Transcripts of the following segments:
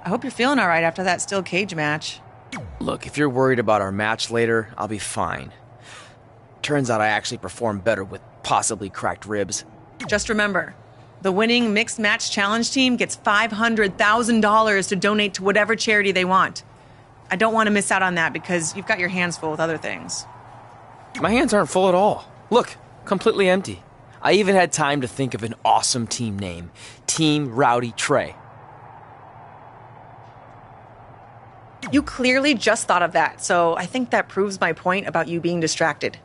I hope you're feeling all right after that steel cage match. Look, if you're worried about our match later, I'll be fine. Turns out I actually performed better with possibly cracked ribs. Just remember, the winning mixed match challenge team gets $500,000 to donate to whatever charity they want. I don't want to miss out on that because you've got your hands full with other things. My hands aren't full at all. Look, completely empty. I even had time to think of an awesome team name. Team Rowdy Trey. You clearly just thought of that, so I think that proves my point about you being distracted.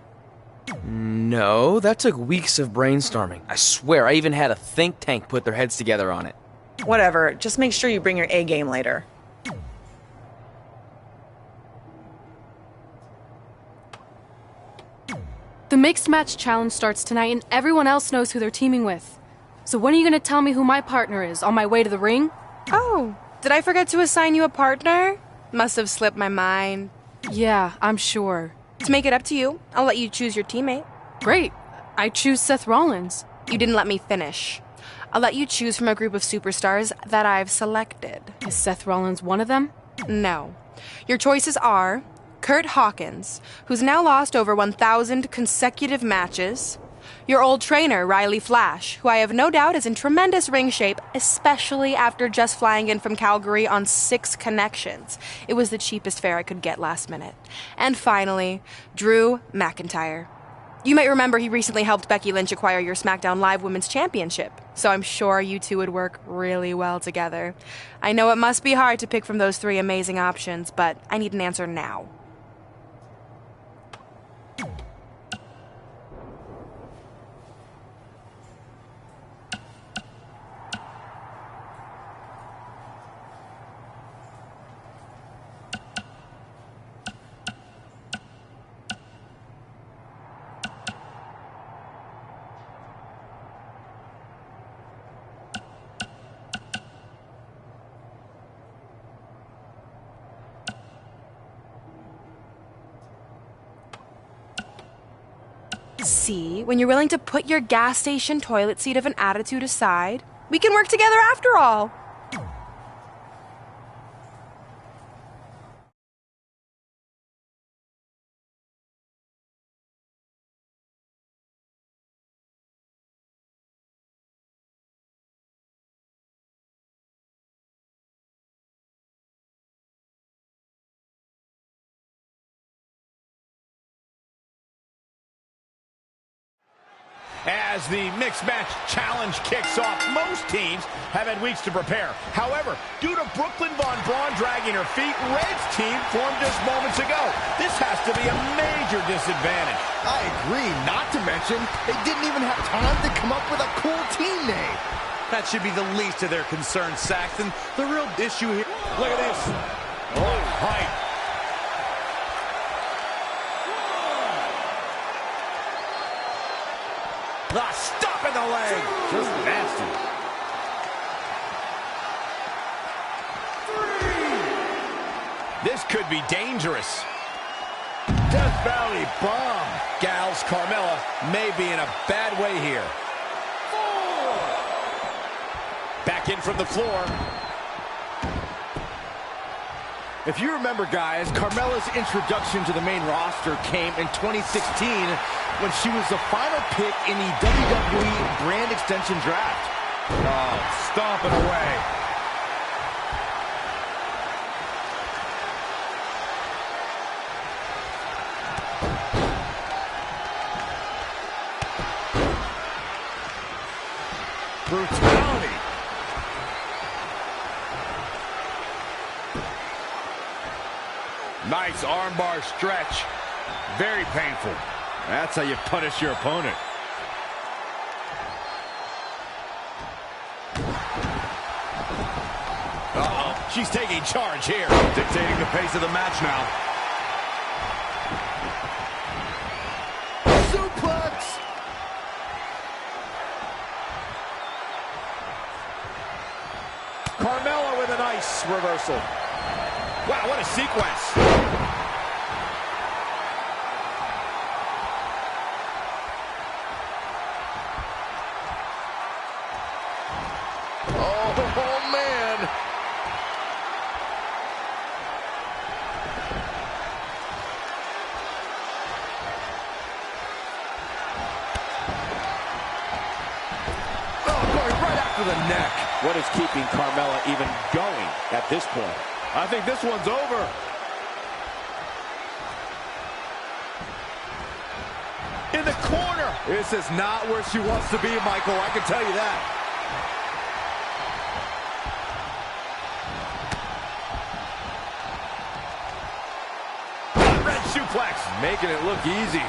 No, that took weeks of brainstorming. I swear, I even had a think tank put their heads together on it. Whatever, just make sure you bring your A game later. The mixed match challenge starts tonight and everyone else knows who they're teaming with. So when are you going to tell me who my partner is on my way to the ring? Oh, did I forget to assign you a partner? Must have slipped my mind. Yeah, I'm sure. To make it up to you, I'll let you choose your teammate. Great. I choose Seth Rollins. You didn't let me finish. I'll let you choose from a group of superstars that I've selected. Is Seth Rollins one of them? No. Your choices are Kurt Hawkins, who's now lost over 1,000 consecutive matches. Your old trainer, Riley Flash, who I have no doubt is in tremendous ring shape, especially after just flying in from Calgary on 6 connections. It was the cheapest fare I could get last minute. And finally, Drew McIntyre. You might remember he recently helped Becky Lynch acquire your SmackDown Live Women's Championship, so I'm sure you two would work really well together. I know it must be hard to pick from those 3 amazing options, but I need an answer now. See, when you're willing to put your gas station toilet seat of an attitude aside, we can work together after all. As the mixed match challenge kicks off, most teams have had weeks to prepare. However, due to Brooklyn Von Braun dragging her feet, Red's team formed just moments ago. This has to be a major disadvantage. I agree, not to mention, they didn't even have time to come up with a cool team name. That should be the least of their concerns, Saxton. The real issue here... Look at this. Oh, height. Stop in the leg. Just nasty. 3. This could be dangerous. Death Valley bomb. Gals, Carmella may be in a bad way here. 4. Back in from the floor. If you remember, guys, Carmella's introduction to the main roster came in 2016 when she was the final pick in the WWE brand extension draft. Oh, stomping away. Brutality. Nice armbar stretch. Very painful. That's how you punish your opponent. Uh-oh. She's taking charge here. Dictating the pace of the match now. Suplex! Carmella with a nice reversal. Wow, what a sequence. Oh, man. Oh, going right after the neck. What is keeping Carmella even going at this point? I think this one's over. In the corner. This is not where she wants to be, Michael. I can tell you that. Red suplex. Making it look easy.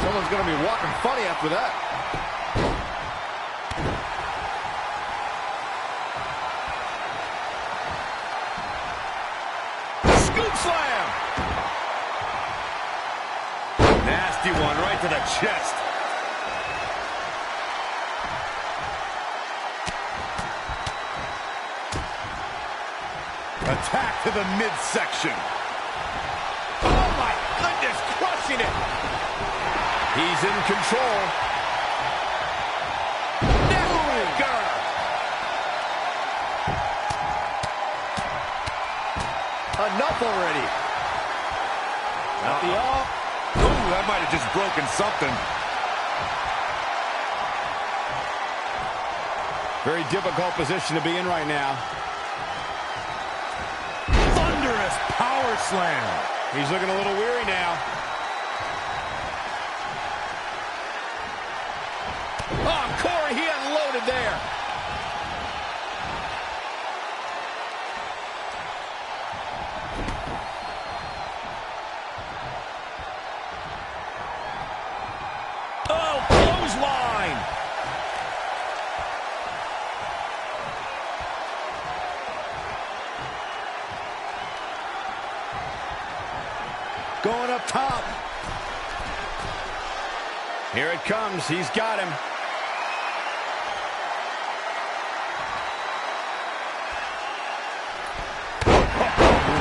Someone's going to be walking funny after that. Scoop slam. Nasty one right to the chest. Attack to the midsection. Oh my goodness, crushing it. He's in control. Neckbreaker. Enough already. Not the all. Ooh, that might have just broken something. Very difficult position to be in right now. Thunderous power slam. He's looking a little weary now. Oh, Corey, he unloaded there. Oh, clothesline. Going up top. Here it comes. He's got him.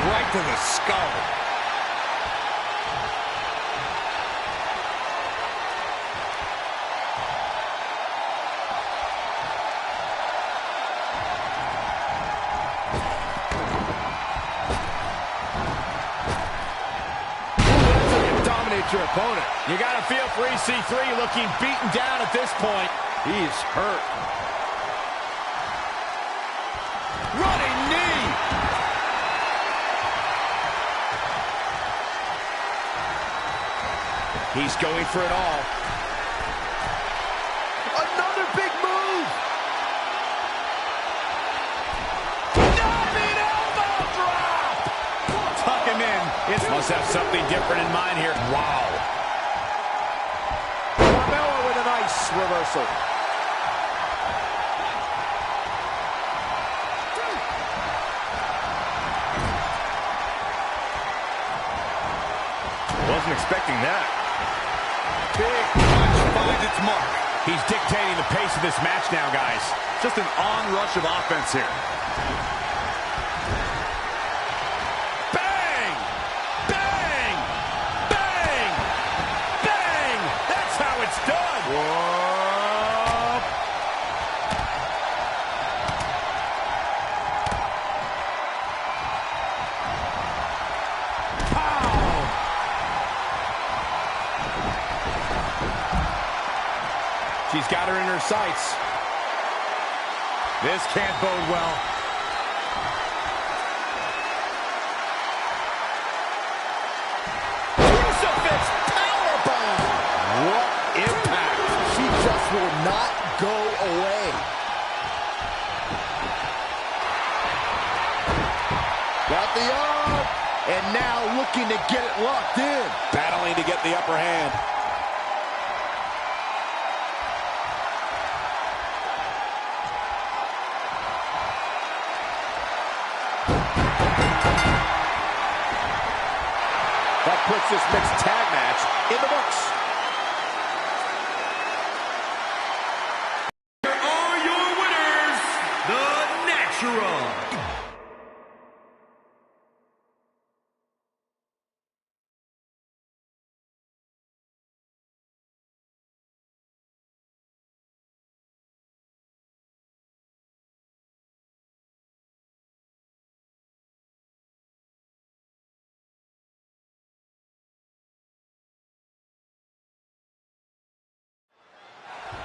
Right to the skull. Your opponent. You got to feel for EC3 looking beaten down at this point. He's hurt. Running knee. He's going for it all. Another big move. Diving elbow drop. Tuck him in. It must have something different in mind here. Wow. Carmella with a nice reversal. Wasn't expecting that. Big punch finds its mark. He's dictating the pace of this match now, guys. Just an onrush of offense here. Bang! Bang! Bang! Bang! That's how it's done. Whoa. Pow! She's got her in her sights. This can't bode well. Crucifix powerbomb. What impact. She just will not go away. Got the arm. And now looking to get it locked in. Battling to get the upper hand. That puts this mixed tag match in the books. Here are your winners, The Natural.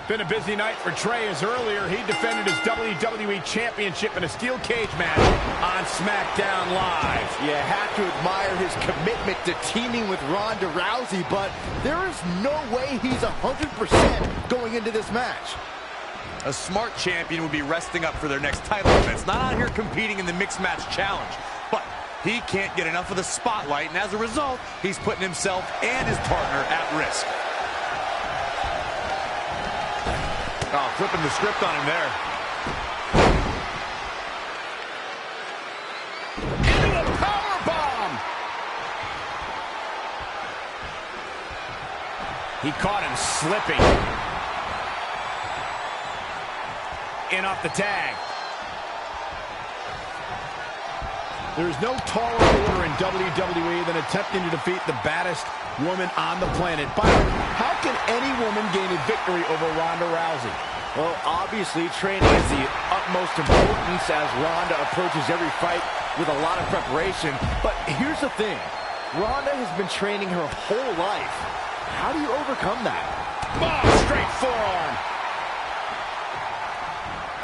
Been a busy night for Trey, as earlier he defended his WWE Championship in a steel cage match on SmackDown Live. You have to admire his commitment to teaming with Ronda Rousey, but there is no way he's 100% going into this match. A smart champion would be resting up for their next title defense, not out here competing in the mixed match challenge. But he can't get enough of the spotlight, and as a result, he's putting himself and his partner at risk. Oh, flipping the script on him there. Into a powerbomb. He caught him slipping. In off the tag. There's no taller order in WWE than attempting to defeat the baddest woman on the planet. Byron, how can any woman gain a victory over Ronda Rousey? Well, obviously, training is the utmost importance as Ronda approaches every fight with a lot of preparation. But here's the thing. Ronda has been training her whole life. How do you overcome that? Oh, straight forearm.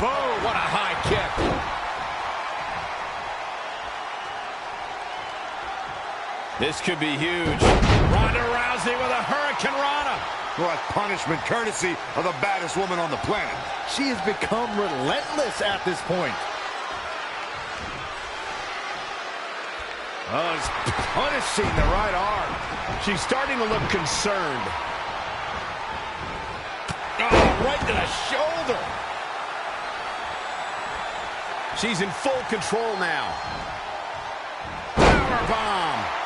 Oh, what a high kick. This could be huge. Ronda Rousey with a Hurricane Rana. What punishment, courtesy of the baddest woman on the planet. She has become relentless at this point. Oh, he's punishing the right arm. She's starting to look concerned. Oh, right to the shoulder. She's in full control now. Powerbomb.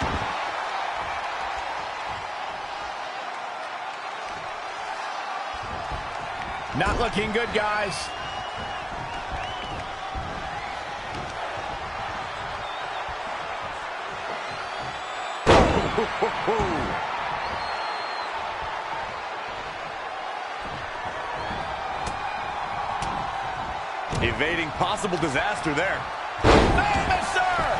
Not looking good, guys. Evading possible disaster there. Famous, sir!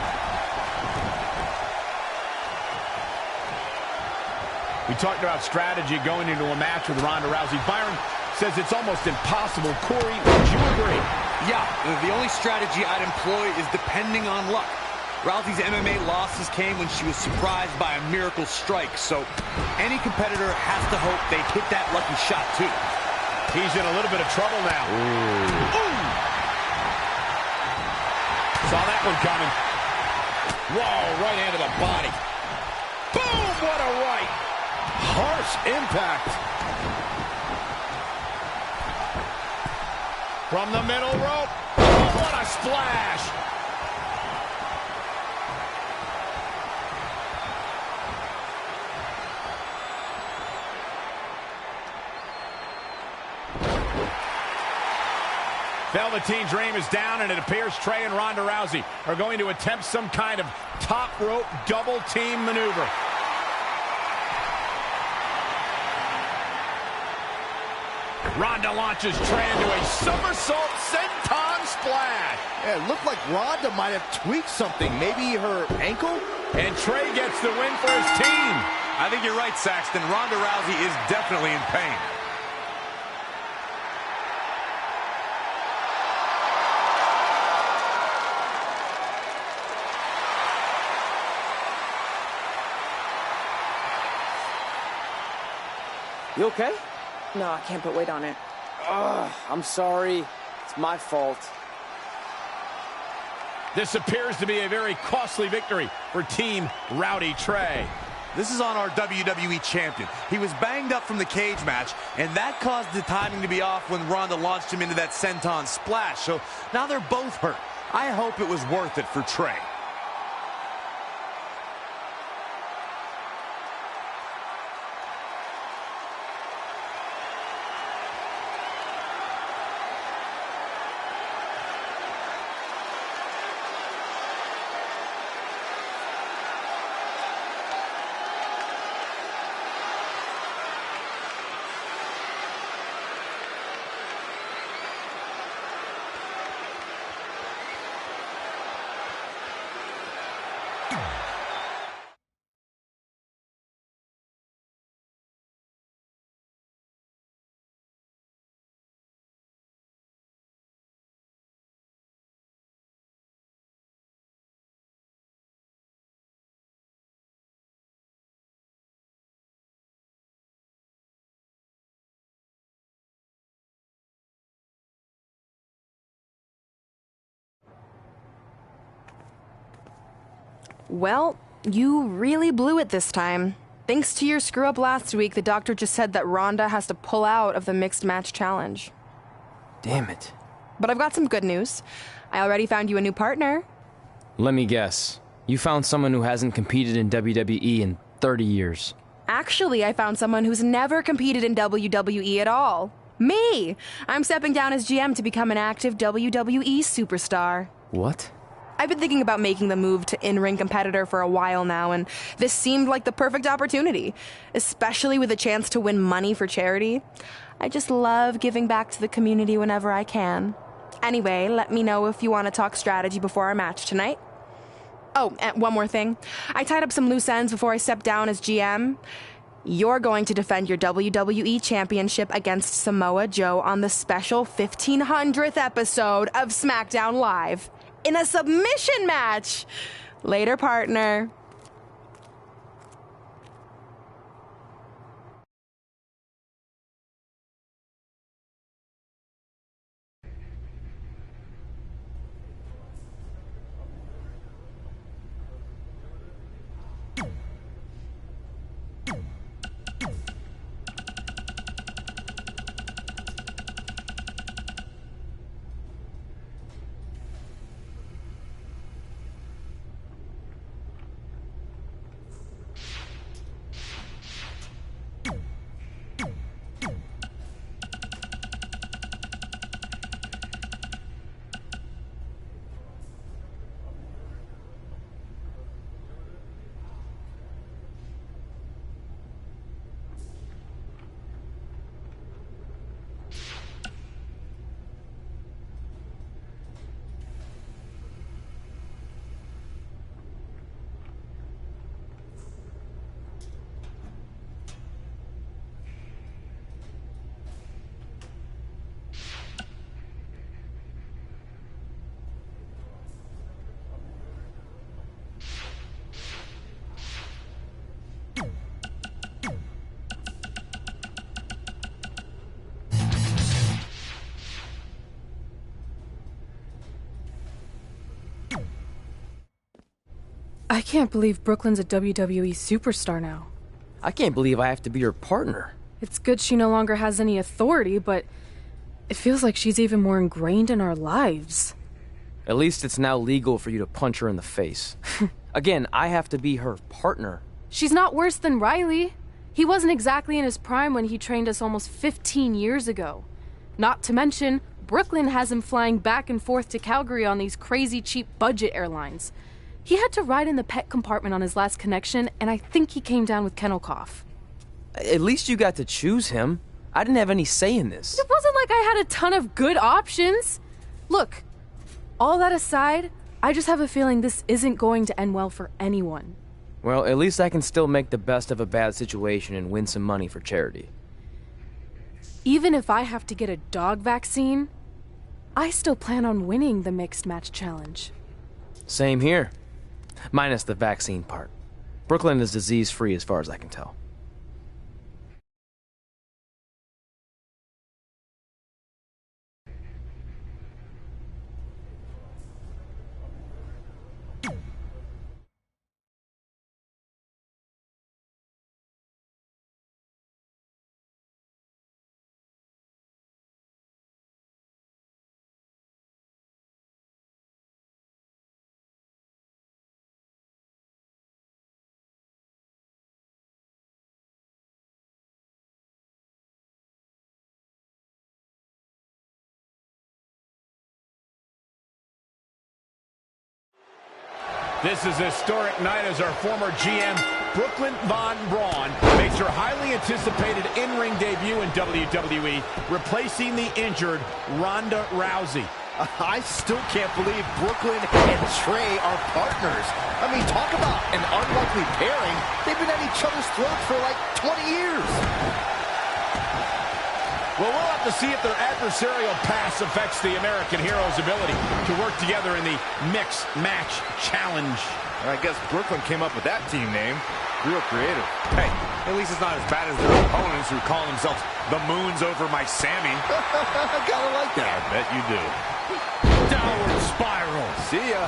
We talked about strategy going into a match with Ronda Rousey. Byron says it's almost impossible. Corey, would you agree? Yeah, the only strategy I'd employ is depending on luck. Rousey's MMA losses came when she was surprised by a miracle strike, so any competitor has to hope they hit that lucky shot, too. He's in a little bit of trouble now. Ooh. Saw that one coming. Whoa, right hand to the body. Boom, what a right. Harsh impact. From the middle rope. Oh, what a splash. Velveteen Dream is down, and it appears Trey and Ronda Rousey are going to attempt some kind of top rope double team maneuver. Ronda launches Trey into a somersault senton splash. Yeah, it looked like Ronda might have tweaked something. Maybe her ankle? And Trey gets the win for his team. I think you're right, Saxton. Ronda Rousey is definitely in pain. You okay? No, I can't put weight on it. I'm sorry. It's my fault. This appears to be a very costly victory for Team Rowdy Trey. This is on our WWE champion. He was banged up from the cage match, and that caused the timing to be off when Ronda launched him into that senton splash. So now they're both hurt. I hope it was worth it for Trey. Well, you really blew it this time. Thanks to your screw-up last week, the doctor just said that Ronda has to pull out of the mixed match challenge. Damn it. But I've got some good news. I already found you a new partner. Let me guess. You found someone who hasn't competed in WWE in 30 years. Actually, I found someone who's never competed in WWE at all. Me! I'm stepping down as GM to become an active WWE superstar. What? I've been thinking about making the move to in-ring competitor for a while now, and this seemed like the perfect opportunity, especially with a chance to win money for charity. I just love giving back to the community whenever I can. Anyway, let me know if you want to talk strategy before our match tonight. Oh, and one more thing. I tied up some loose ends before I stepped down as GM. You're going to defend your WWE Championship against Samoa Joe on the special 1500th episode of SmackDown Live. In a submission match. Later, partner. I can't believe Brooklyn's a WWE superstar now. I can't believe I have to be her partner. It's good she no longer has any authority, but it feels like she's even more ingrained in our lives. At least it's now legal for you to punch her in the face. Again, I have to be her partner. She's not worse than Riley. He wasn't exactly in his prime when he trained us almost 15 years ago. Not to mention, Brooklyn has him flying back and forth to Calgary on these crazy cheap budget airlines. He had to ride in the pet compartment on his last connection, and I think he came down with kennel cough. At least you got to choose him. I didn't have any say in this. It wasn't like I had a ton of good options. Look, all that aside, I just have a feeling this isn't going to end well for anyone. Well, at least I can still make the best of a bad situation and win some money for charity. Even if I have to get a dog vaccine, I still plan on winning the mixed match challenge. Same here. Minus the vaccine part. Brooklyn is disease-free as far as I can tell. This is a historic night as our former GM, Brooklyn Von Braun, makes her highly anticipated in-ring debut in WWE, replacing the injured Ronda Rousey. I still can't believe Brooklyn and Trey are partners. I mean, talk about an unlikely pairing. They've been at each other's throats for like 20 years. Well, we'll have to see if their adversarial past affects the American Hero's ability to work together in the Mixed Match Challenge. I guess Brooklyn came up with that team name. Real creative. Hey, at least it's not as bad as their opponents who call themselves the Moons Over My Sammy. I kinda like that. I bet you do. Downward spiral. See ya.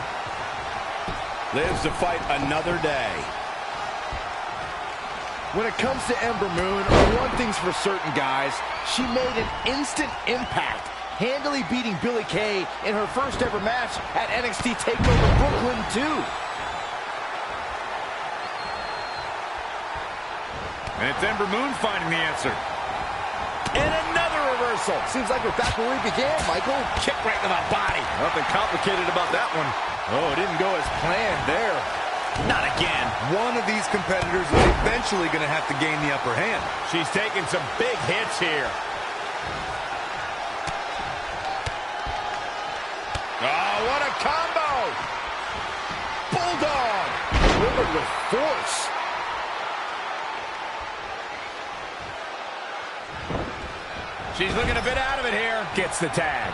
Lives to fight another day. When it comes to Ember Moon, one thing's for certain, guys. She made an instant impact, handily beating Billie Kay in her first ever match at NXT TakeOver Brooklyn 2. And it's Ember Moon finding the answer. And another reversal. Seems like we're back where we began, Michael. Kick right to the body. Nothing complicated about that one. Oh, it didn't go as planned there. Not again. One of these competitors is eventually going to have to gain the upper hand. She's taking some big hits here. Oh, what a combo! Bulldog! Delivered with force. She's looking a bit out of it here. Gets the tag.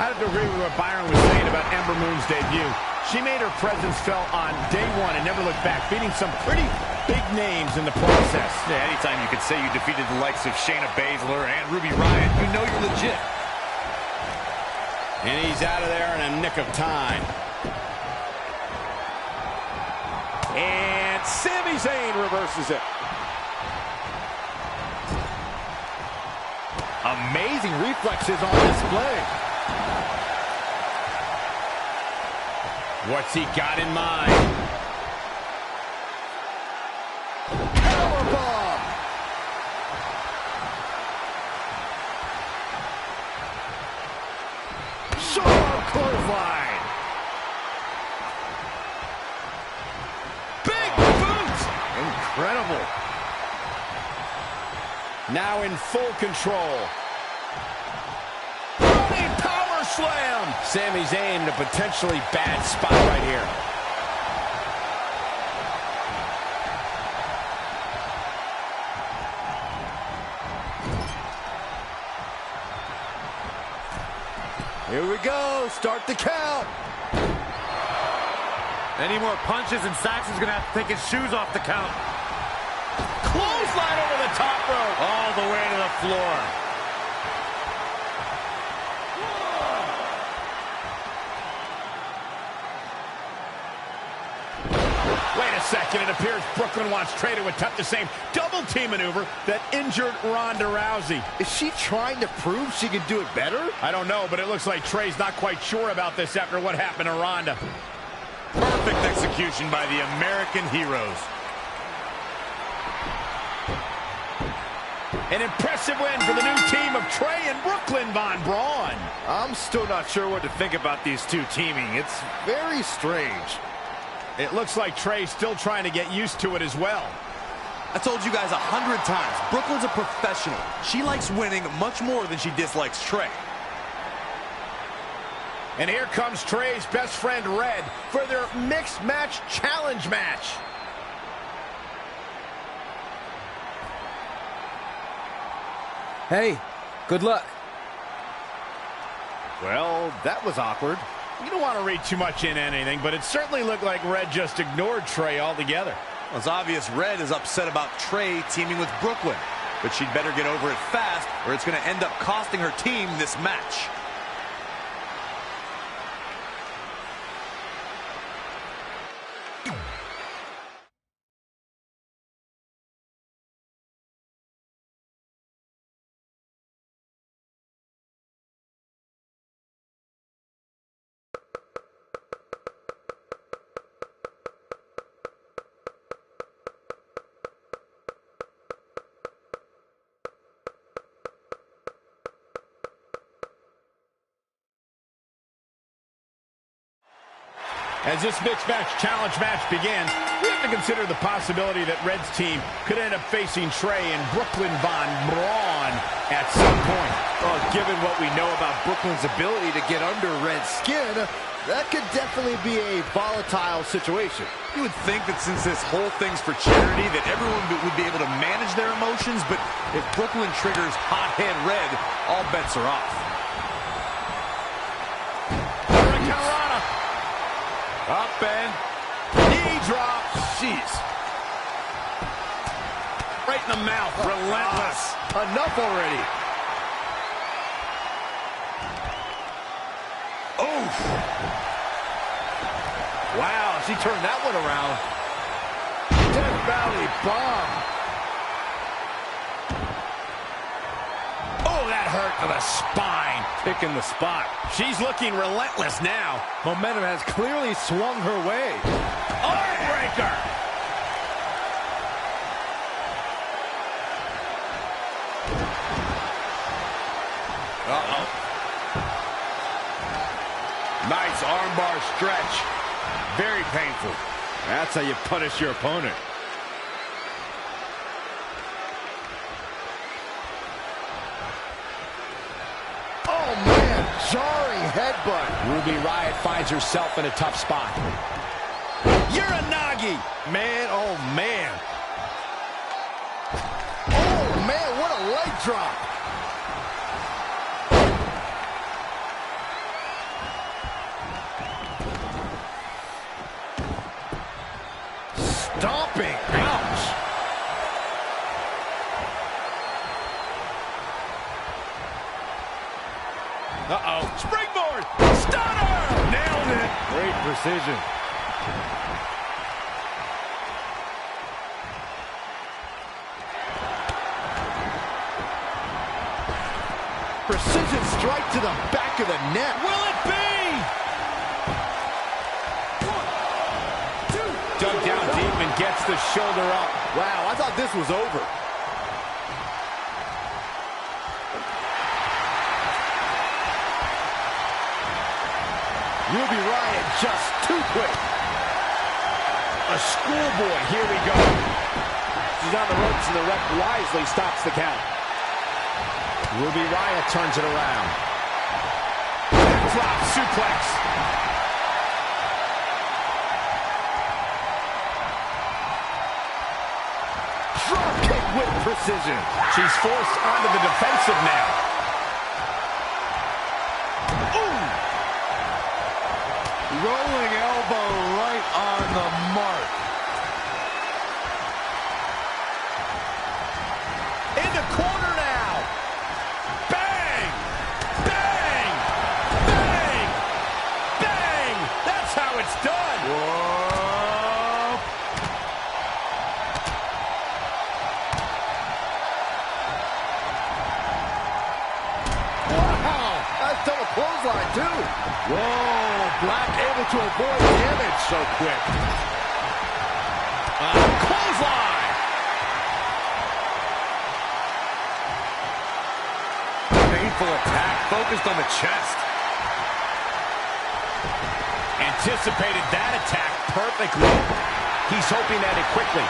I have to agree with what Byron was saying about Ember Moon's debut. She made her presence felt on day one and never looked back, beating some pretty big names in the process. Yeah, anytime you could say you defeated the likes of Shayna Baszler and Ruby Riott, you know you're legit. And he's out of there in a nick of time. And Sami Zayn reverses it. Amazing reflexes on display. What's he got in mind? Powerbomb. Sharp clothesline. Big boot! Incredible. Now in full control. Running power slam! Sami Zayn in a potentially bad spot right here. Here we go. Start the count. Any more punches and Saxon's going to have to take his shoes off the count. Clothesline over the top rope. All the way to the floor. Wait a second. It appears Brooklyn wants Trey to attempt the same double team maneuver that injured Ronda Rousey. Is she trying to prove she can do it better? I don't know, but it looks like Trey's not quite sure about this after what happened to Ronda. Perfect execution by the American heroes. An impressive win for the new team of Trey and Brooklyn Von Braun. I'm still not sure what to think about these two teaming. It's very strange. It looks like Trey's still trying to get used to it as well. I told you guys 100 times, Brooklyn's a professional. She likes winning much more than she dislikes Trey. And here comes Trey's best friend, Red, for their Mixed Match Challenge match. Hey, good luck. Well, that was awkward. You don't want to read too much into anything, but it certainly looked like Red just ignored Trey altogether. Well, it's obvious Red is upset about Trey teaming with Brooklyn, but she'd better get over it fast or it's going to end up costing her team this match. As this mixed match challenge match begins, we have to consider the possibility that Red's team could end up facing Trey and Brooklyn Von Braun at some point. Well, given what we know about Brooklyn's ability to get under Red's skin, that could definitely be a volatile situation. You would think that since this whole thing's for charity, that everyone would be able to manage their emotions, but if Brooklyn triggers hothead Red, all bets are off. Up and knee drop. Jeez. Right in the mouth. Relentless. Enough already. Oof. Wow, she turned that one around. Death Valley bomb. Oh, that hurt to the spine. Picking the spot. She's looking relentless now. Momentum has clearly swung her way. Armbreaker. Uh-oh. Nice armbar stretch. Very painful. That's how you punish your opponent. Oh, man. Jarring headbutt. Ruby Riott finds herself in a tough spot. Uranagi. Man, oh, man. Oh, man, what a leg drop. Stomping. Ouch. Uh-oh. Springboard. Stunner. Nailed it. Great precision. Precision strike to the back of the neck. Will it be? 1, 2. Dug down deep and gets the shoulder up. Wow, I thought this was over. Ruby Riott just too quick. A schoolboy. Here we go. She's on the ropes and the ref wisely stops the count. Ruby Riott turns it around. Drop suplex. Drop kick with precision. She's forced onto the defensive now. Ooh! Rolling elbow right on the mark. In the corner now. Bang! Bang! Bang! Bang! That's how it's done. Whoa. Wow! That's double clothesline, too. Whoa! Black able to avoid damage so quick. Clothesline! Painful attack focused on the chest. Anticipated that attack perfectly. He's hoping at it quickly.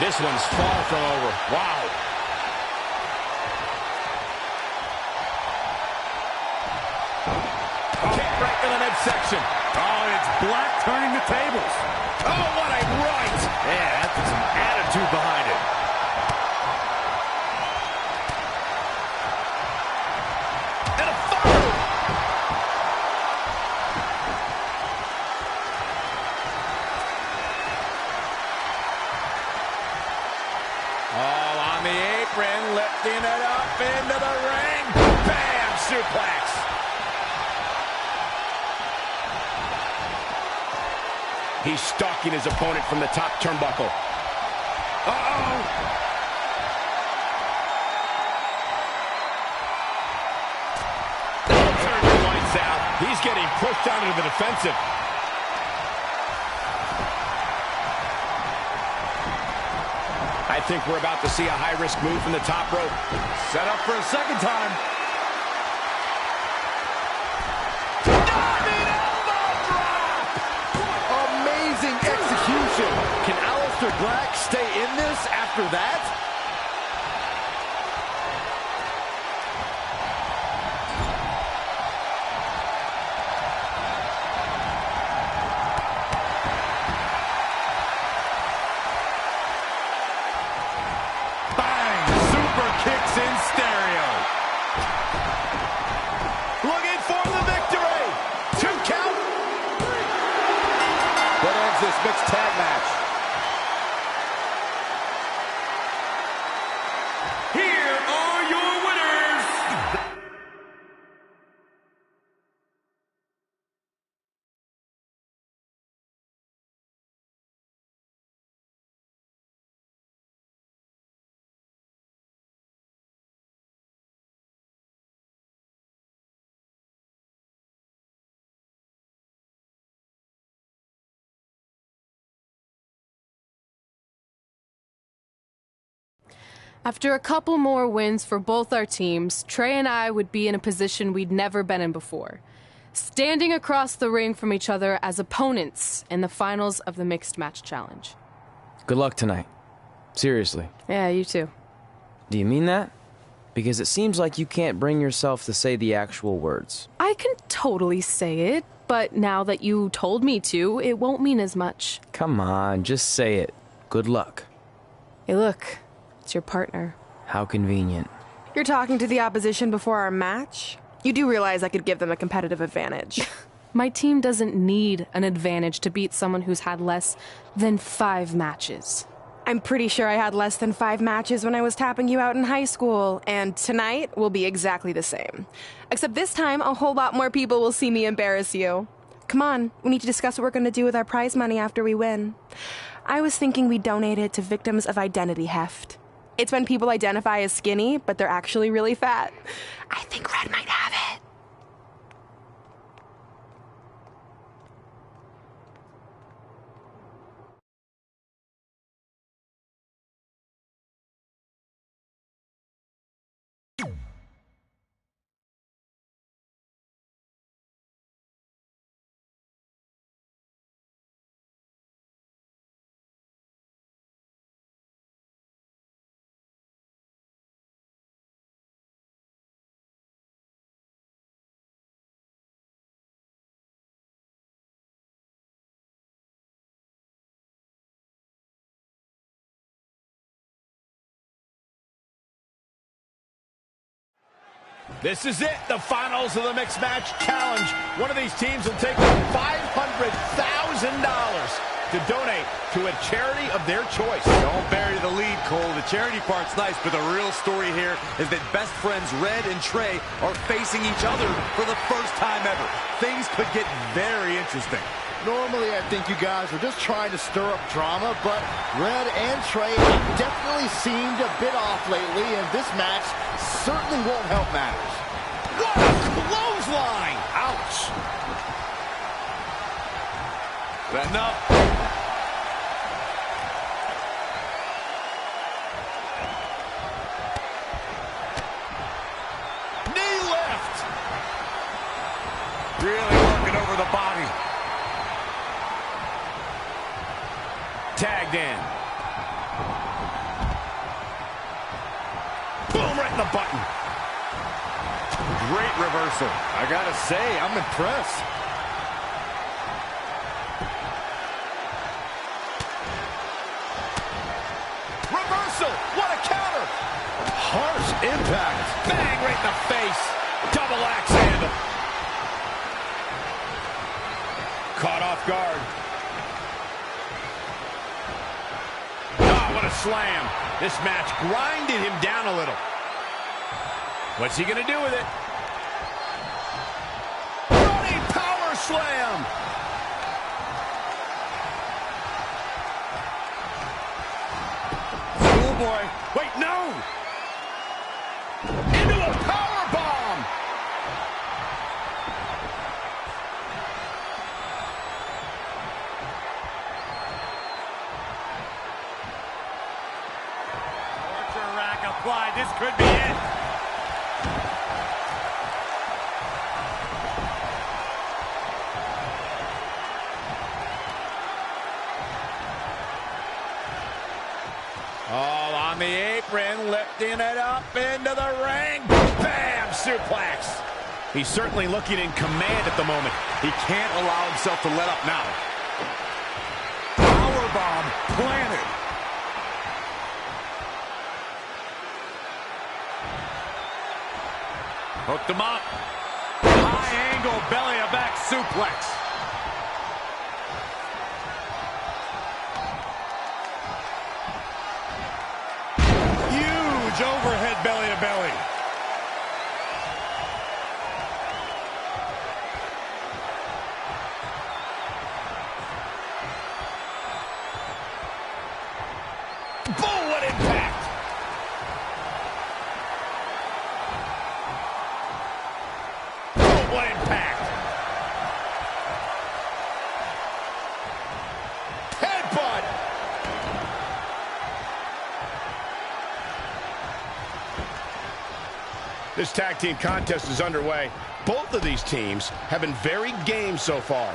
This one's far from over. Wow. Kick right to the midsection. Oh, it's Black turning the tables. Oh, what a right. Yeah, that's some attitude behind it. And a third. Oh, on the apron, lifting it up into the ring. Bam, suplex. He's stalking his opponent from the top turnbuckle. Uh-oh. Turn your lights out. He's getting pushed down into the defensive. I think we're about to see a high-risk move from the top rope. Set up for a second time. Diving elbow drop! question. Can Aleister Black stay in this after that? Bang! Super kicks in stereo. Looking for the victory. 2 count. That ends this mixed tag match. Here are your winners. After a couple more wins for both our teams, Trey and I would be in a position we'd never been in before. Standing across the ring from each other as opponents in the finals of the Mixed Match Challenge. Good luck tonight. Seriously. Yeah, you too. Do you mean that? Because it seems like you can't bring yourself to say the actual words. I can totally say it, but now that you told me to, it won't mean as much. Come on, just say it. Good luck. Hey, look. It's your partner. How convenient. You're talking to the opposition before our match? You do realize I could give them a competitive advantage. My team doesn't need an advantage to beat someone who's had less than 5 matches. I'm pretty sure I had less than 5 matches when I was tapping you out in high school, and tonight will be exactly the same. Except this time, a whole lot more people will see me embarrass you. Come on, we need to discuss what we're going to do with our prize money after we win. I was thinking we donate it to victims of identity heft. It's when people identify as skinny, but they're actually really fat. I think Red might have it. This is it, the finals of the Mixed Match Challenge. One of these teams will take $500,000 to donate to a charity of their choice. Don't bury the lead, Cole. The charity part's nice, but the real story here is that best friends Red and Trey are facing each other for the first time ever. Things could get very interesting. Normally, I think you guys are just trying to stir up drama, but Red and Trey definitely seemed a bit off lately, and this match certainly won't help matters. What a clothesline! Ouch! Enough. Knee lift! Really working over the body. Tagged in. Boom, right in the button. Great reversal. I gotta say, I'm impressed. Reversal! What a counter! Harsh impact. Bang, right in the face. Double axe handle. Caught off guard. Oh, what a slam. This match grinded him down a little. What's he going to do with it? Running power slam. Schoolboy. Wait, no. Into a power bomb. Torture rack applied. This could be it. apron, lifting it up into the ring. Bam! Suplex. He's certainly looking in command at the moment. He can't allow himself to let up now. Powerbomb planted. Hooked him up. High angle belly-to-back suplex. Huge overhead belly-to-belly. Boom, what impact! Boom, what impact! Headbutt! This tag team contest is underway. Both of these teams have been very game so far.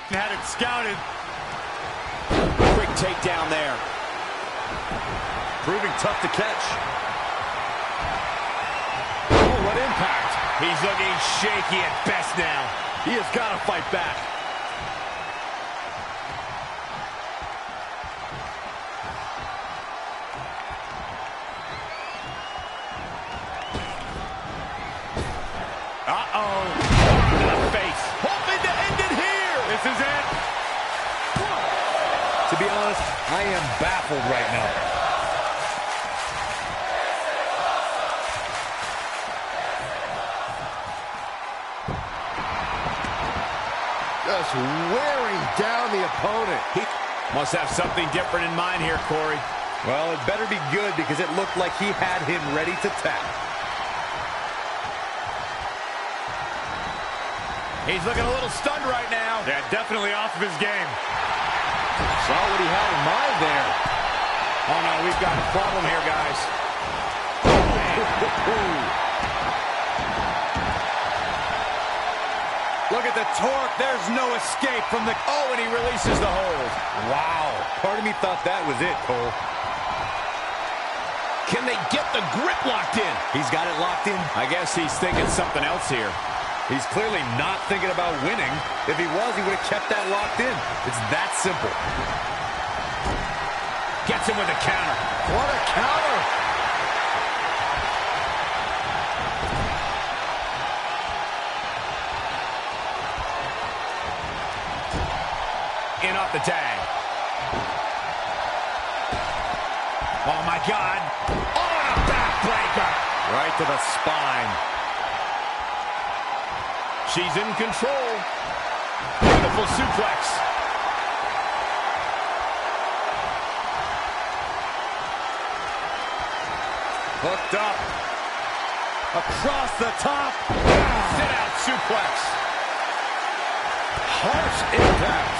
Had it scouted. Quick takedown there. Proving tough to catch. Oh, what impact. He's looking shaky at best now. He has got to fight back. Uh-oh. To the face. Hoping to end it here. This is it. To be honest, I am baffled right now. Just wearing down the opponent. He must have something different in mind here, Corey. Well, it better be good because it looked like he had him ready to tap. He's looking a little stunned right now. Yeah, definitely off of his game. Saw what he had in mind there. Oh, no, we've got a problem here, guys. Look at the torque. There's no escape from the... Oh, and he releases the hold. Wow. Part of me thought that was it, Cole. Can they get the grip locked in? He's got it locked in. I guess he's thinking something else here. He's clearly not thinking about winning. If he was, he would have kept that locked in. It's that simple. Gets him with a counter. What a counter. In off the tag. Oh, my God. Oh, and a backbreaker. Right to the spine. She's in control. Beautiful suplex. Hooked up. Across the top. Sit out suplex. Harsh impact.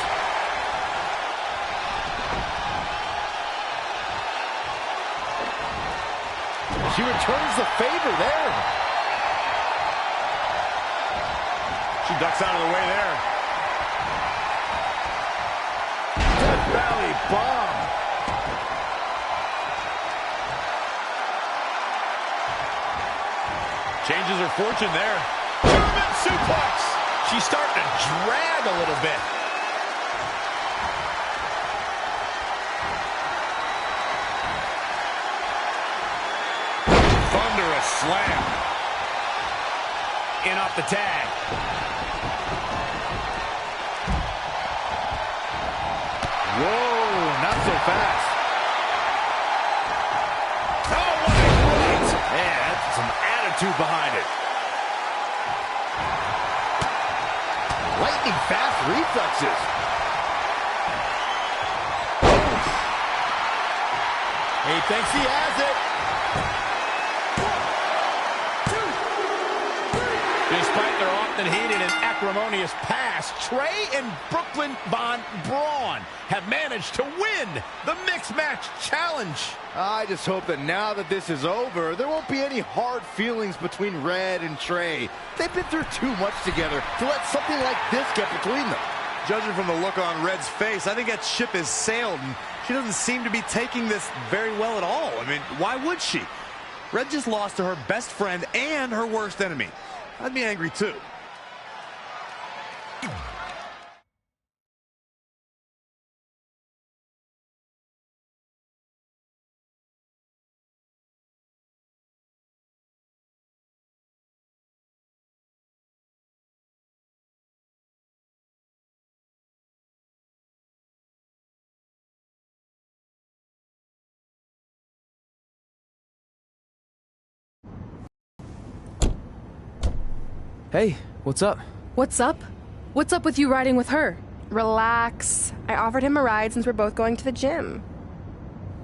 She returns the favor there. She ducks out of the way there. Death Valley bomb. Changes her fortune there. German suplex. She's starting to drag a little bit. Thunderous slam. In off the tag. Whoa, not so fast. Oh, what a great. Man, that's some attitude behind it. Lightning fast reflexes. He thinks he has it. Despite their often heated and acrimonious past, Trey and Brooklyn Von Braun have managed to win the Mixed Match Challenge. I just hope that now that this is over, there won't be any hard feelings between Red and Trey. They've been through too much together to let something like this get between them. judging from the look on Red's face, I think that ship has sailed, and she doesn't seem to be taking this very well at all. I mean, why would she? Red just lost to her best friend and her worst enemy. I'd be angry too. Hey, what's up? What's up? What's up with you riding with her? Relax. I offered him a ride since we're both going to the gym.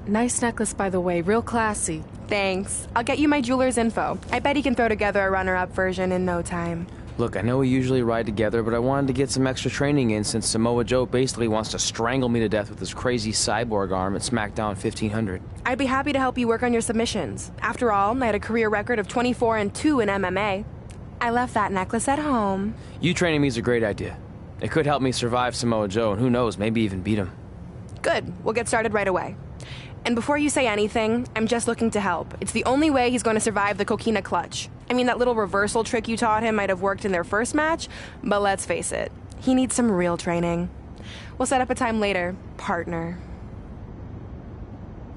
Nice necklace, by the way. Real classy. Thanks. I'll get you my jeweler's info. I bet he can throw together a runner-up version in no time. Look, I know we usually ride together, but I wanted to get some extra training in since Samoa Joe basically wants to strangle me to death with his crazy cyborg arm at SmackDown 1500. I'd be happy to help you work on your submissions. After all, I had a career record of 24-2 in MMA. I left that necklace at home. You training me is a great idea. It could help me survive Samoa Joe, and who knows, maybe even beat him. Good. We'll get started right away. And before you say anything, I'm just looking to help. It's the only way he's going to survive the coquina clutch. I mean, that little reversal trick you taught him might have worked in their first match, but let's face it, he needs some real training. We'll set up a time later, partner.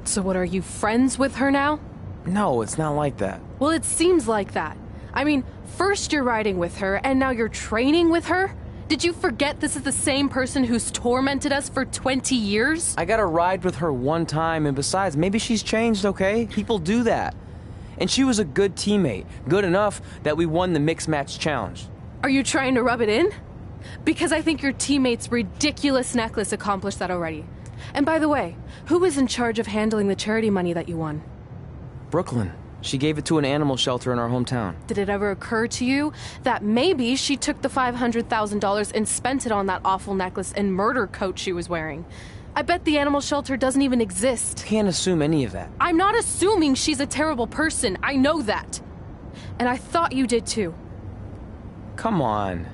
So what, are you friends with her now? No, it's not like that. Well, it seems like that. I mean, first you're riding with her, and now you're training with her? Did you forget this is the same person who's tormented us for 20 years? I got a ride with her one time, and besides, maybe she's changed, okay? People do that. And she was a good teammate. Good enough that we won the Mixed Match Challenge. Are you trying to rub it in? Because I think your teammate's ridiculous necklace accomplished that already. And by the way, who was in charge of handling the charity money that you won? Brooklyn. She gave it to an animal shelter in our hometown. Did it ever occur to you that maybe she took the $500,000 and spent it on that awful necklace and murder coat she was wearing? I bet the animal shelter doesn't even exist. Can't assume any of that. I'm not assuming she's a terrible person. I know that. And I thought you did too. Come on.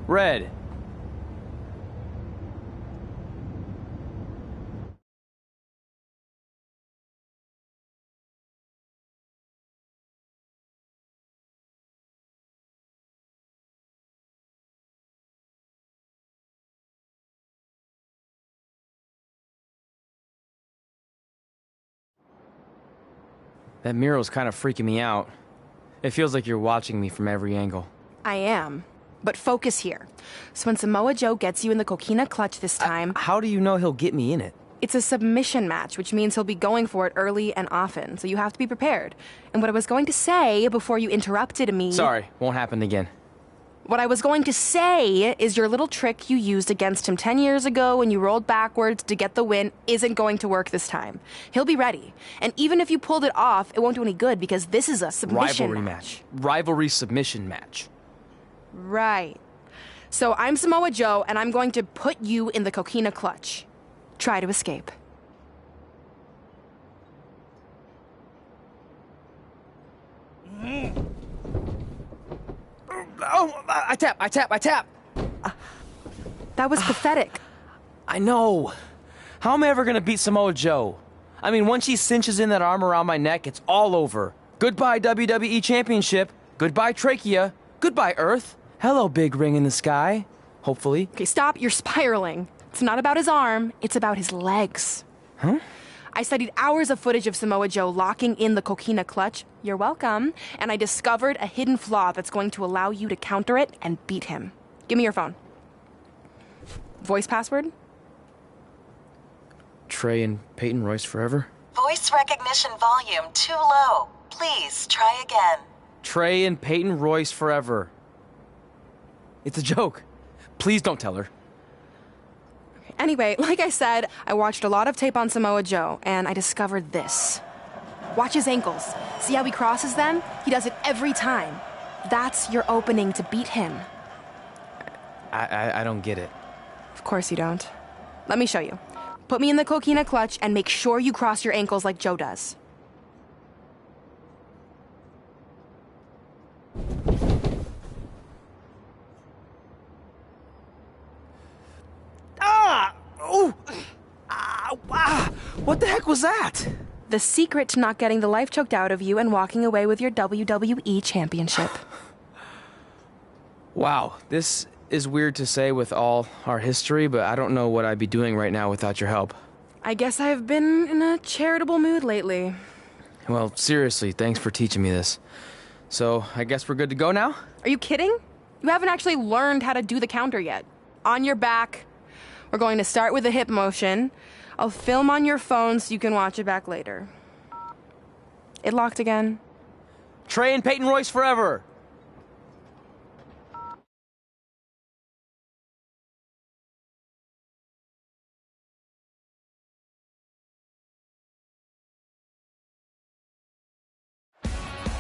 Red. That mural's kind of freaking me out. It feels like you're watching me from every angle. I am. But focus here. So when Samoa Joe gets you in the coquina clutch this time... How do you know he'll get me in it? It's a submission match, which means he'll be going for it early and often, so you have to be prepared. And what I was going to say before you interrupted me... Sorry, won't happen again. What I was going to say is your little trick you used against him 10 years ago when you rolled backwards to get the win isn't going to work this time. He'll be ready. And even if you pulled it off, it won't do any good because this is a submission match. Rivalry submission match. Right. So I'm Samoa Joe, and I'm going to put you in the coquina clutch. Try to escape. Oh, I tap. That was pathetic. I know. How am I ever gonna beat Samoa Joe? I mean, once she cinches in that arm around my neck, it's all over. Goodbye, WWE Championship. Goodbye, Trachea. Goodbye, Earth. Hello, big ring in the sky. Hopefully. Okay, stop. You're spiraling. It's not about his arm. It's about his legs. Huh? I studied hours of footage of Samoa Joe locking in the coquina clutch. You're welcome. And I discovered a hidden flaw that's going to allow you to counter it and beat him. Give me your phone. Voice password? Trey and Peyton Royce forever? Voice recognition volume too low. Please try again. Trey and Peyton Royce forever. It's a joke. Please don't tell her. Anyway, like I said, I watched a lot of tape on Samoa Joe, and I discovered this. Watch his ankles. See how he crosses them? He does it every time. That's your opening to beat him. I don't get it. Of course you don't. Let me show you. Put me in the coquina clutch and make sure you cross your ankles like Joe does. What the heck was that? The secret to not getting the life choked out of you and walking away with your WWE Championship. Wow, this is weird to say with all our history, but I don't know what I'd be doing right now without your help. I guess I've been in a charitable mood lately. Well, seriously, thanks for teaching me this. So, I guess we're good to go now? Are you kidding? You haven't actually learned how to do the counter yet. On your back. We're going to start with a hip motion. I'll film on your phone so you can watch it back later. It locked again. Trey and Peyton Royce forever!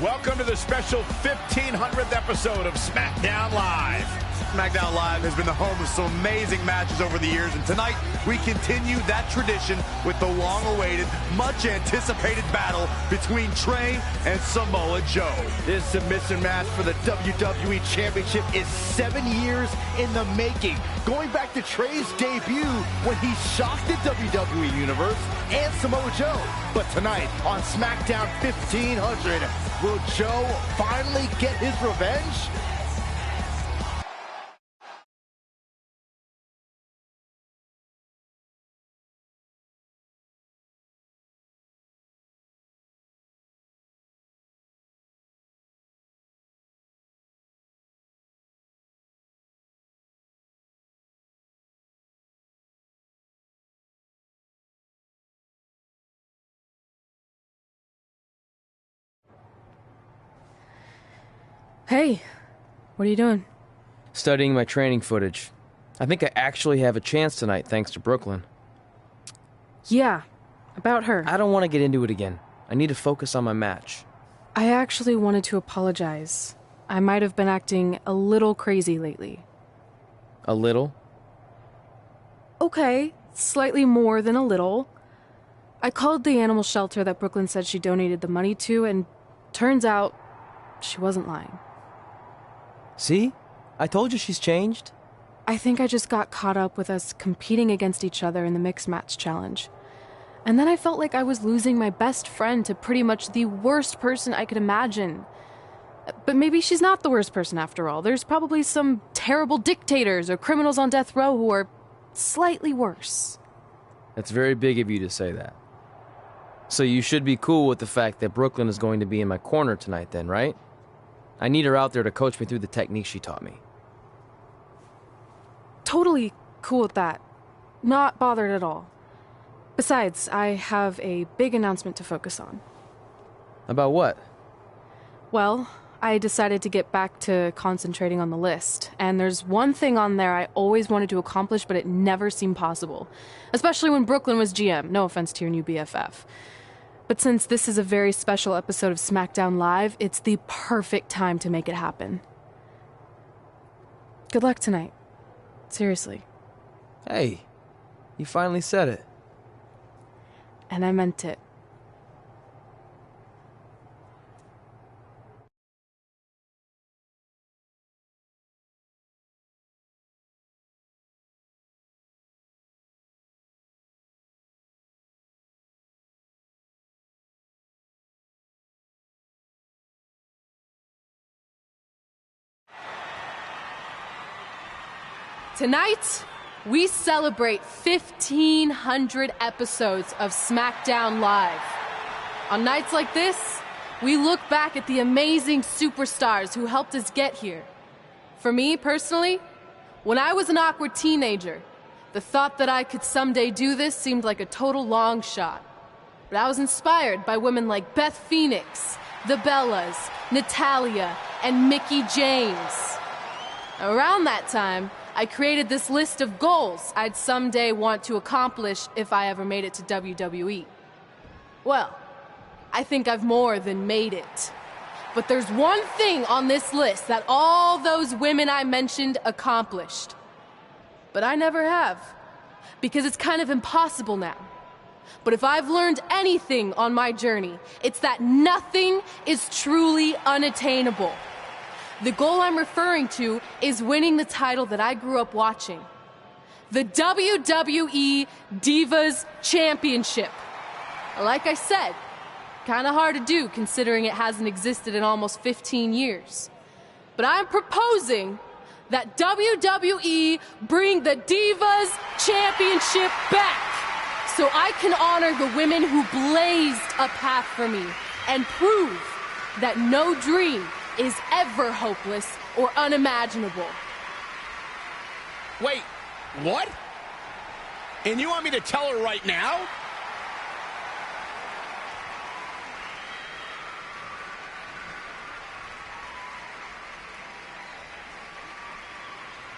Welcome to the special 1500th episode of SmackDown Live. SmackDown Live has been the home of some amazing matches over the years, and tonight we continue that tradition with the long-awaited, much-anticipated battle between Trey and Samoa Joe. This submission match for the WWE Championship is 7 years in the making, going back to Trey's debut when he shocked the WWE Universe and Samoa Joe. But tonight on SmackDown 1500, will Joe finally get his revenge? Hey, what are you doing? Studying my training footage. I think I actually have a chance tonight thanks to Brooklyn. Yeah, about her. I don't want to get into it again. I need to focus on my match. I actually wanted to apologize. I might have been acting a little crazy lately. A little? Okay, slightly more than a little. I called the animal shelter that Brooklyn said she donated the money to, and turns out she wasn't lying. See? I told you she's changed. I think I just got caught up with us competing against each other in the mixed match challenge. And then I felt like I was losing my best friend to pretty much the worst person I could imagine. But maybe she's not the worst person after all. There's probably some terrible dictators or criminals on death row who are slightly worse. That's very big of you to say that. So you should be cool with the fact that Brooklyn is going to be in my corner tonight then, right? I need her out there to coach me through the technique she taught me. Totally cool with that. Not bothered at all. Besides, I have a big announcement to focus on. About what? Well, I decided to get back to concentrating on the list, and there's one thing on there I always wanted to accomplish, but it never seemed possible. Especially when Brooklyn was GM, no offense to your new BFF. But since this is a very special episode of SmackDown Live, it's the perfect time to make it happen. Good luck tonight. Seriously. Hey, you finally said it. And I meant it. Tonight, we celebrate 1,500 episodes of SmackDown Live. On nights like this, we look back at the amazing superstars who helped us get here. For me, personally, when I was an awkward teenager, the thought that I could someday do this seemed like a total long shot. But I was inspired by women like Beth Phoenix, the Bellas, Natalia, and Mickie James. Around that time, I created this list of goals I'd someday want to accomplish if I ever made it to WWE. Well, I think I've more than made it. But there's one thing on this list that all those women I mentioned accomplished. But I never have, because it's kind of impossible now. But if I've learned anything on my journey, it's that nothing is truly unattainable. The goal I'm referring to is winning the title that I grew up watching. the WWE Divas Championship. Like I said, kind of hard to do considering it hasn't existed in almost 15 years. But I'm proposing that WWE bring the Divas Championship back so I can honor the women who blazed a path for me and prove that no dream is ever hopeless or unimaginable. Wait, what? And you want me to tell her right now?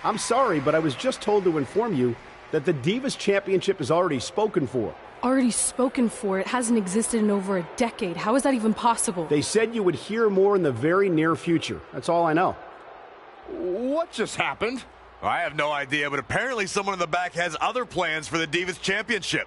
I'm sorry, but I was just told to inform you that the Divas Championship is already spoken for. Already spoken for? It hasn't existed in over a decade. How is that even possible? They said you would hear more in the very near future. That's all I know. What just happened? I have no idea, but apparently someone in the back has other plans for the Divas Championship.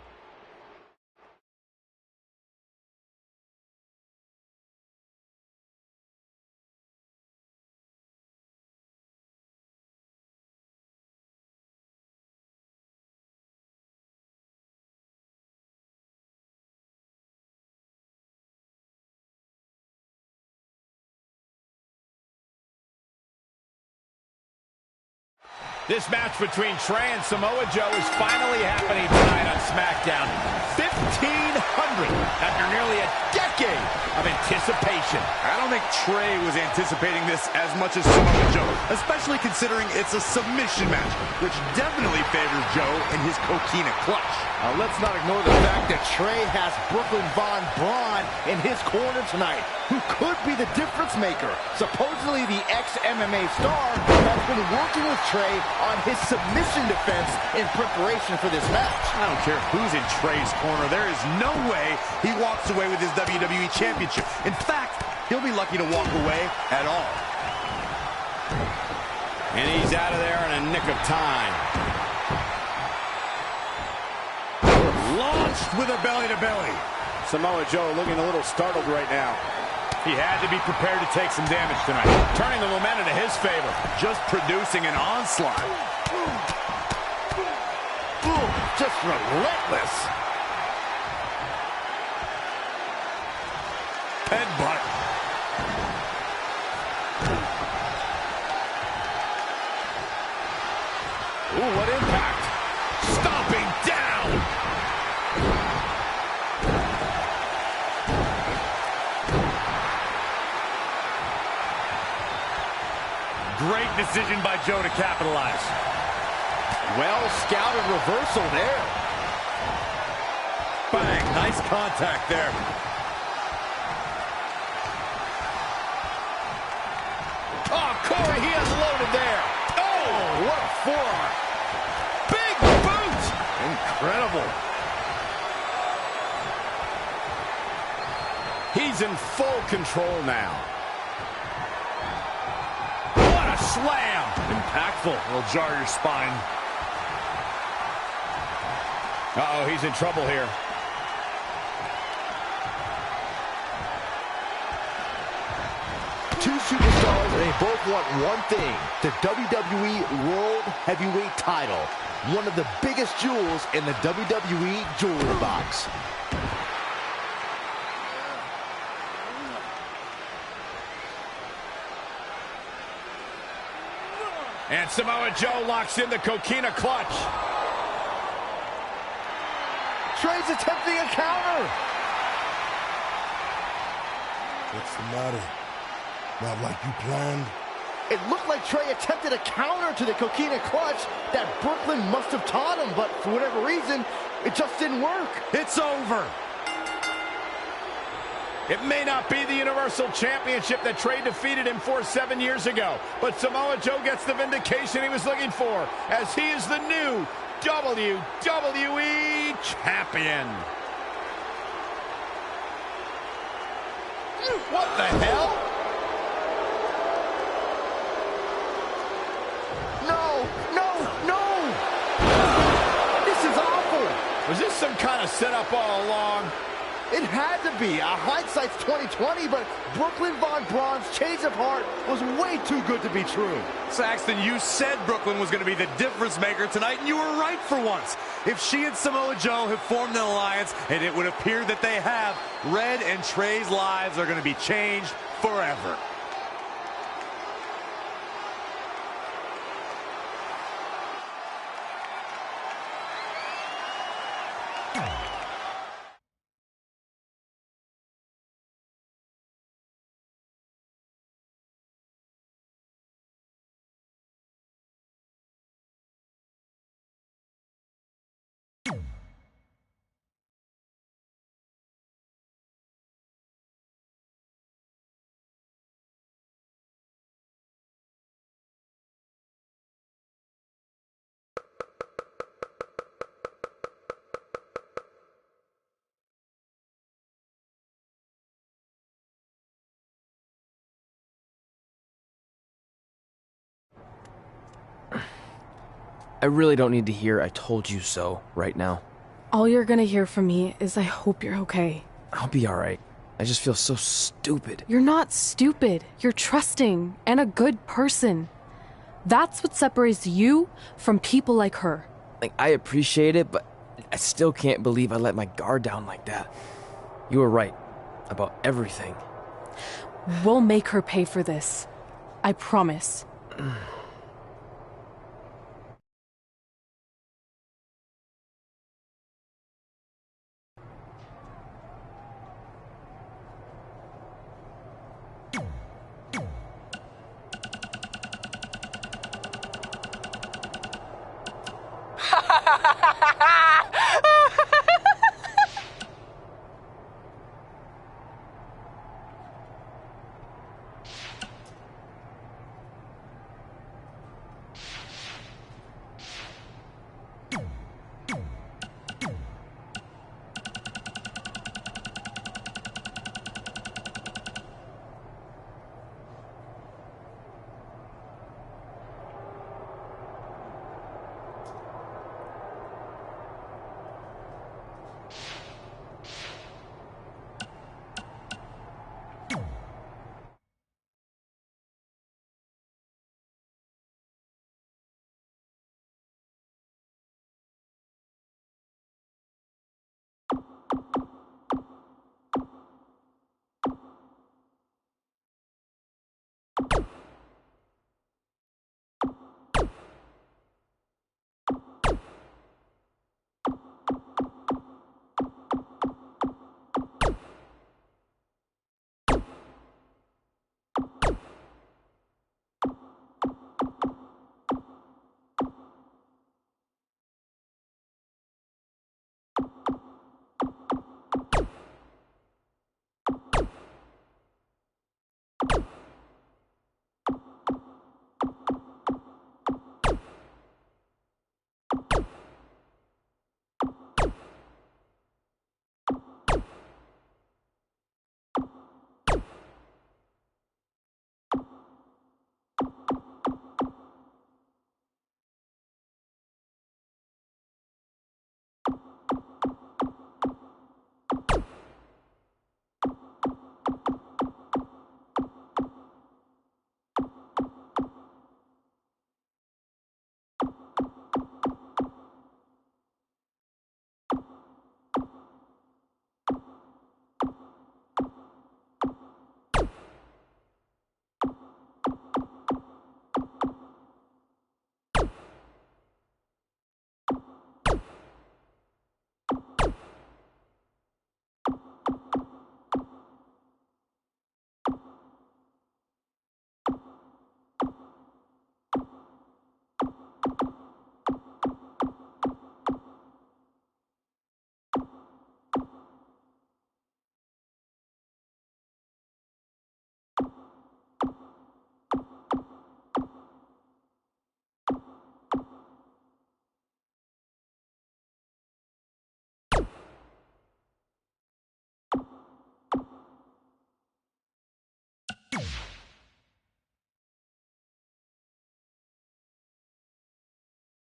This match between Trey and Samoa Joe is finally happening tonight on SmackDown. 1,500 after nearly a decade of anticipation. I don't think Trey was anticipating this as much as Samoa Joe, especially considering it's a submission match, which definitely favors Joe and his coquina clutch. Let's not ignore the fact that Trey has Brooklyn Von Braun in his corner tonight, who could be the difference maker. Supposedly the ex-MMA star has been working with Trey on his submission defense in preparation for this match. I don't care who's in Trey's corner. There is no way he walks away with his WWE Championship. In fact, he'll be lucky to walk away at all. And he's out of there in a nick of time. Launched with a belly-to-belly. Samoa Joe looking a little startled right now. He had to be prepared to take some damage tonight, turning the momentum to his favor. Just producing an onslaught. Ooh, just relentless. Headbutt. Ooh, what impact. Stomping down. Great decision by Joe to capitalize. Well-scouted reversal there. Bang, nice contact there. Oh, Corey, he unloaded there. Oh, what a forearm. Big boot. Incredible. He's in full control now. What a slam. Impactful. Will jar your spine. Uh-oh, he's in trouble here. Two superstars, and they both want one thing, the WWE World Heavyweight title. One of the biggest jewels in the WWE jewelry box. And Samoa Joe locks in the coquina clutch. Trey's attempting a counter. What's the matter? Not like you planned? It looked like Trey attempted a counter to the coquina clutch that Brooklyn must have taught him, but for whatever reason, it just didn't work. It's over. It may not be the Universal Championship that Trey defeated him for 7 years ago, but Samoa Joe gets the vindication he was looking for, as he is the new WWE Champion. What the hell? No! This is awful! Was this some kind of setup all along? It had to be. Hindsight's 20/20, but Brooklyn Von Braun's change of heart was way too good to be true. Saxton, you said Brooklyn was going to be the difference maker tonight, and you were right for once. If she and Samoa Joe have formed an alliance, and it would appear that they have, Red and Trey's lives are going to be changed forever. I really don't need to hear "I told you so" right now. All you're gonna hear from me is I hope you're okay. I'll be alright. I just feel so stupid. You're not stupid. You're trusting and a good person. That's what separates you from people like her. Like, I appreciate it, but I still can't believe I let my guard down like that. You were right about everything. We'll make her pay for this. I promise.